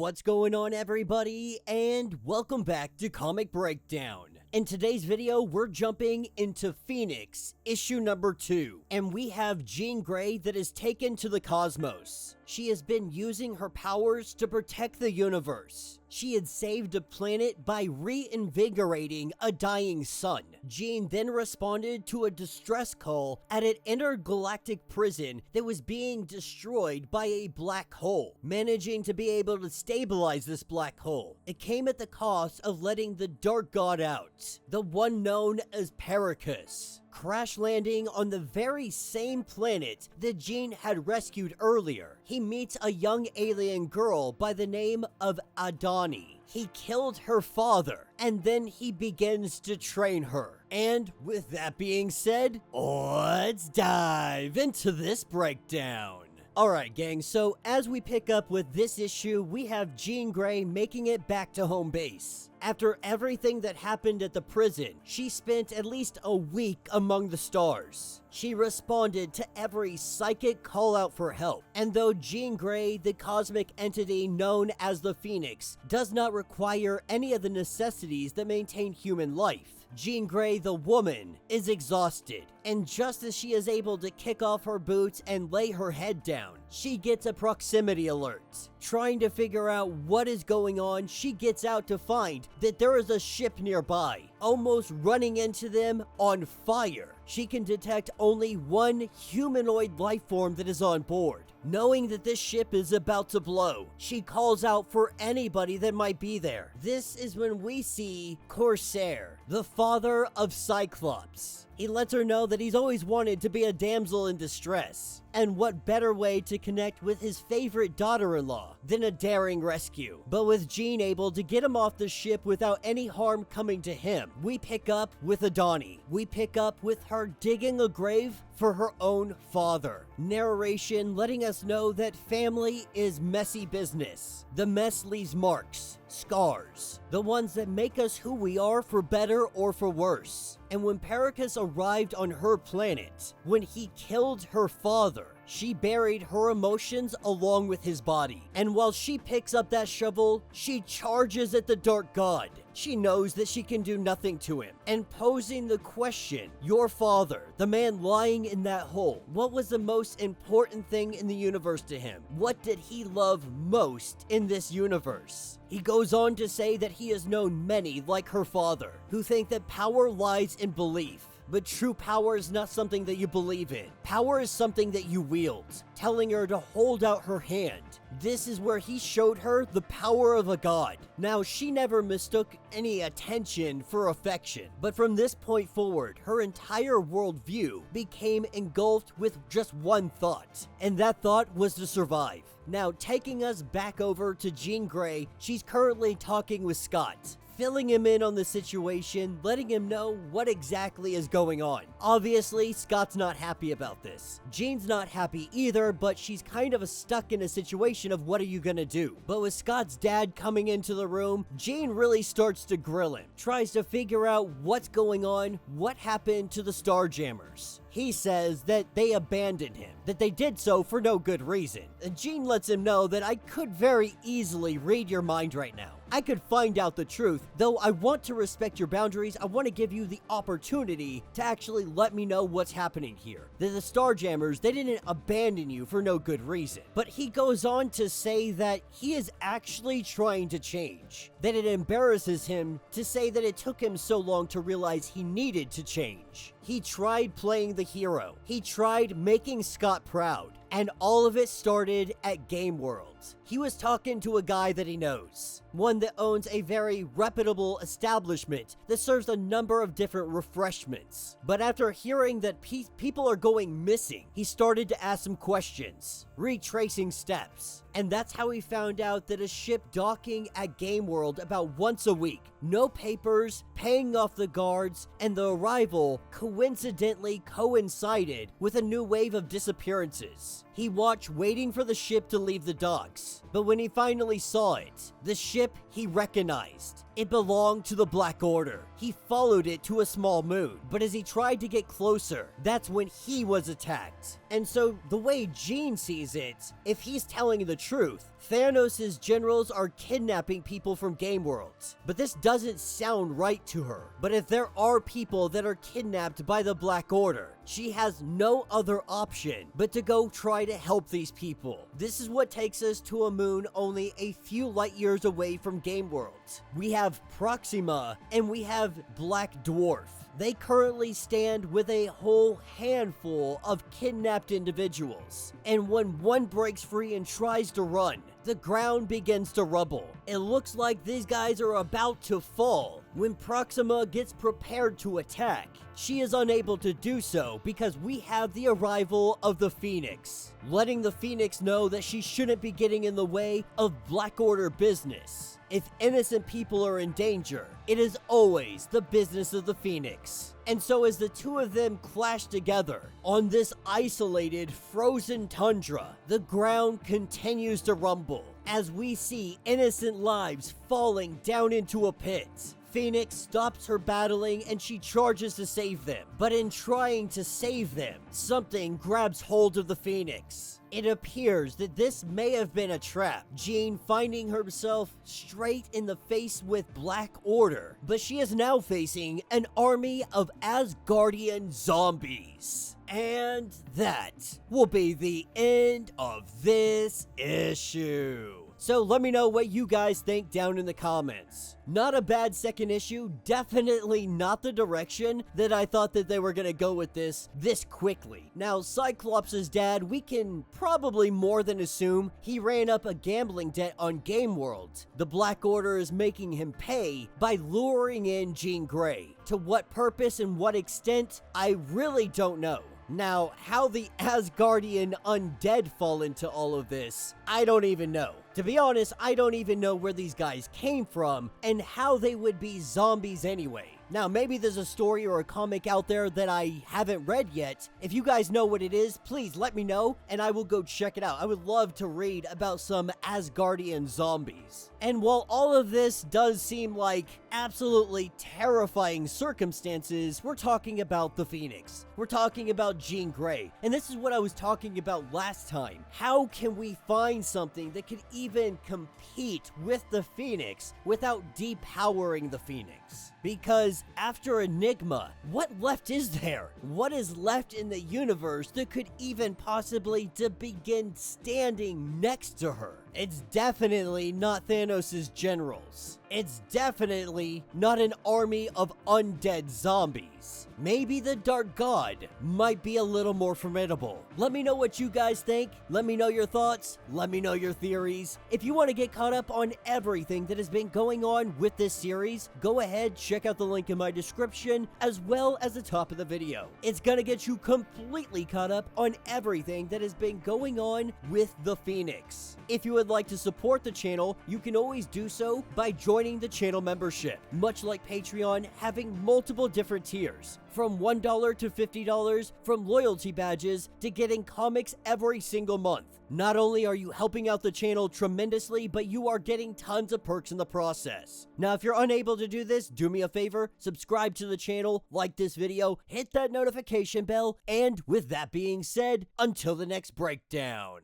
What's going on, everybody, and welcome back to Comic Breakdown. In today's video, we're jumping into Phoenix, issue number 2, and we have Jean Grey that is taken to the cosmos. She has been using her powers to protect the universe. She had saved a planet by reinvigorating a dying sun. Jean then responded to a distress call at an intergalactic prison that was being destroyed by a black hole, managing to be able to stabilize this black hole. It came at the cost of letting the Dark God out, the one known as Pericus, crash landing on the very same planet that Jean had rescued earlier. He meets a young alien girl by the name of Adani. He killed her father, and then he begins to train her. And with that being said, let's dive into this breakdown. Alright gang, so as we pick up with this issue, we have Jean Grey making it back to home base. After everything that happened at the prison, she spent at least a week among the stars. She responded to every psychic call out for help. And though Jean Grey, the cosmic entity known as the Phoenix, does not require any of the necessities that maintain human life, Jean Grey, the woman, is exhausted. And just as she is able to kick off her boots and lay her head down, she gets a proximity alert. Trying to figure out what is going on, she gets out to find that there is a ship nearby, almost running into them on fire. She can detect only one humanoid life form that is on board. Knowing that this ship is about to blow, she calls out for anybody that might be there. This is when we see Corsair, the father of Cyclops. He lets her know that he's always wanted to be a damsel in distress. And what better way to connect with his favorite daughter-in-law than a daring rescue? But with Jean able to get him off the ship without any harm coming to him, we pick up with Adani. We pick up with her digging a grave for her own father. Narration letting us know that family is messy business. The mess leaves marks, scars, the ones that make us who we are for better or for worse. And when Pericus arrived on her planet, when he killed her father, she buried her emotions along with his body. And while she picks up that shovel, she charges at the Dark God. She knows that she can do nothing to him, and posing the question, your father, the man lying in that hole, what was the most important thing in the universe to him? What did he love most in this universe? He goes on to say that he has known many like her father, who think that power lies in belief. But true power is not something that you believe in. Power is something that you wield, telling her to hold out her hand. This is where he showed her the power of a god. Now, she never mistook any attention for affection, but from this point forward, her entire worldview became engulfed with just one thought, and that thought was to survive. Now, taking us back over to Jean Grey, she's currently talking with Scott, filling him in on the situation, letting him know what exactly is going on. Obviously, Scott's not happy about this. Jean's not happy either, but she's kind of stuck in a situation of what are you gonna do? But with Scott's dad coming into the room, Jean really starts to grill him, tries to figure out what's going on, what happened to the Starjammers. He says that they abandoned him, that they did so for no good reason. And Jean lets him know that I could very easily read your mind right now. I could find out the truth, though I want to respect your boundaries. I want to give you the opportunity to actually let me know what's happening here. That the Starjammers, they didn't abandon you for no good reason. But he goes on to say that he is actually trying to change. That it embarrasses him to say that it took him so long to realize he needed to change. He tried playing the hero. He tried making Scott proud. And all of it started at Game World. He was talking to a guy that he knows, one that owns a very reputable establishment that serves a number of different refreshments. But after hearing that people are going missing, he started to ask some questions, retracing steps. And that's how he found out that a ship docking at Game World about once a week, no papers, paying off the guards, and the arrival coincidentally coincided with a new wave of disappearances. He watched waiting for the ship to leave the docks, but when he finally saw it, the ship he recognized, it belonged to the Black Order. He followed it to a small moon, but as he tried to get closer, that's when he was attacked. And so the way Jean sees it, if he's telling the truth, Thanos' generals are kidnapping people from game worlds, but this doesn't sound right to her. But if there are people that are kidnapped by the Black Order, she has no other option but to go try to help these people. This is what takes us to a moon only a few light years away from game worlds. We have Proxima and we have Black Dwarf. They currently stand with a whole handful of kidnapped individuals, and when one breaks free and tries to run, the ground begins to rumble. It looks like these guys are about to fall when Proxima gets prepared to attack. She is unable to do so because we have the arrival of the Phoenix, letting the Phoenix know that she shouldn't be getting in the way of Black Order business. If innocent people are in danger, it is always the business of the Phoenix. And so as the two of them clash together on this isolated, frozen tundra, the ground continues to rumble as we see innocent lives falling down into a pit. Phoenix stops her battling and she charges to save them. But in trying to save them, something grabs hold of the Phoenix. It appears that this may have been a trap, Jean finding herself straight in the face with Black Order, but she is now facing an army of Asgardian zombies. And that will be the end of this issue. So let me know what you guys think down in the comments. Not a bad second issue, definitely not the direction that I thought that they were gonna go with this quickly. Now, Cyclops' dad, we can probably more than assume he ran up a gambling debt on Game World. The Black Order is making him pay by luring in Jean Grey. To what purpose and what extent, I really don't know. Now, how the Asgardian undead fall into all of this, I don't even know. To be honest, I don't even know where these guys came from and how they would be zombies anyway. Now, maybe there's a story or a comic out there that I haven't read yet. If you guys know what it is, please let me know and I will go check it out. I would love to read about some Asgardian zombies. And while all of this does seem like absolutely terrifying circumstances, we're talking about the Phoenix. We're talking about Jean Grey. And this is what I was talking about last time. How can we find something that could even compete with the Phoenix without depowering the Phoenix? Because after Enigma, what left is there? What is left in the universe that could even possibly to begin standing next to her? It's definitely not Thanos' generals. It's definitely not an army of undead zombies. Maybe the Dark God might be a little more formidable. Let me know what you guys think. Let me know your thoughts. Let me know your theories. If you want to get caught up on everything that has been going on with this series, go ahead, check out the link in my description as well as the top of the video. It's gonna get you completely caught up on everything that has been going on with the Phoenix. If you would like to support the channel, you can always do so by joining the channel membership. Much like Patreon, having multiple different tiers, from $1 to $50, from loyalty badges to getting comics every single month. Not only are you helping out the channel tremendously, but you are getting tons of perks in the process. Now, if you're unable to do this, do me a favor, subscribe to the channel, like this video, hit that notification bell, and with that being said, until the next breakdown.